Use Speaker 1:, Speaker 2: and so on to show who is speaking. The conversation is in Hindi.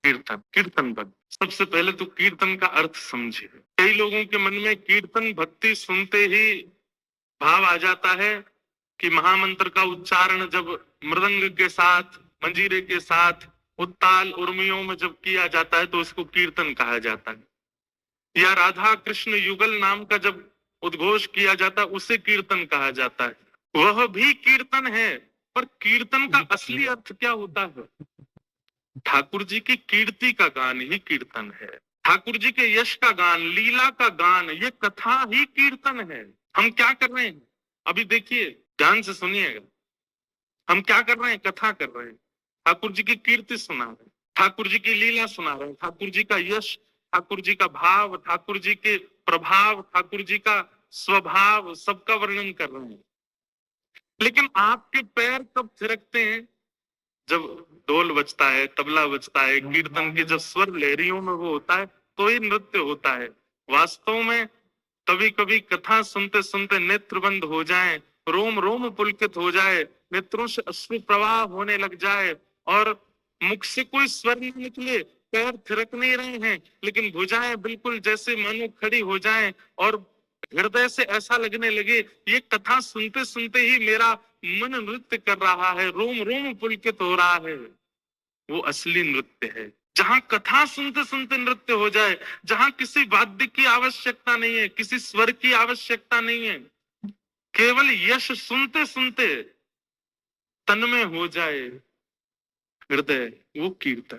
Speaker 1: कीर्तन, कीर्तन भक्ति। सबसे पहले तो कीर्तन का अर्थ समझे। कई लोगों के मन में कीर्तन भक्ति सुनते ही भाव आ जाता है कि महामंत्र का उच्चारण जब मृदंग के साथ, मंजीरे के साथ, उत्ताल उर्मियों में जब किया जाता है तो इसको कीर्तन कहा जाता है। या राधा कृष्ण युगल नाम का जब उद्घोष किया जाता है उसे कीर्तन कहा जाता है। वह भी कीर्तन है, पर कीर्तन का असली अर्थ क्या होता है? ठाकुर जी की कीर्ति का गान ही कीर्तन है। ठाकुर जी के यश का गान, लीला का गान, ये कथा ही कीर्तन है। हम क्या कर रहे हैं? अभी देखिए, ध्यान से सुनिएगा। हम क्या कर रहे हैं? कथा कर रहे हैं। ठाकुर जी की कीर्ति सुना रहे हैं, ठाकुर जी की लीला सुना रहे हैं, ठाकुर जी का यश, ठाकुर जी का भाव, ठाकुर जी के प्रभाव, ठाकुर जी का स्वभाव, सबका वर्णन कर रहे हैं। लेकिन आपके पैर कब थिरकते हैं? जब ढोल बजता है, तबला बजता है, कीर्तन के जब स्वर लहरियों में वो होता है तो ही नृत्य होता है। वास्तव में कभी कभी कथा सुनते सुनते नेत्र बंद हो जाए, रोम रोम पुलकित हो जाए, नेत्रों से अश्रु प्रवाह होने लग जाए और मुख से कोई स्वर नहीं निकले, पैर थिरक नहीं रहे हैं, लेकिन भुजाएं बिल्कुल जैसे मानो खड़ी हो जाएं और हृदय से ऐसा लगने लगे ये कथा सुनते सुनते ही मेरा मन नृत्य कर रहा है, रोम रोम पुलकित हो रहा है, वो असली नृत्य है। जहां कथा सुनते सुनते नृत्य हो जाए, जहां किसी वाद्य की आवश्यकता नहीं है, किसी स्वर की आवश्यकता नहीं है, केवल यश सुनते सुनते तन में हो जाए हृदय, वो कीर्तन।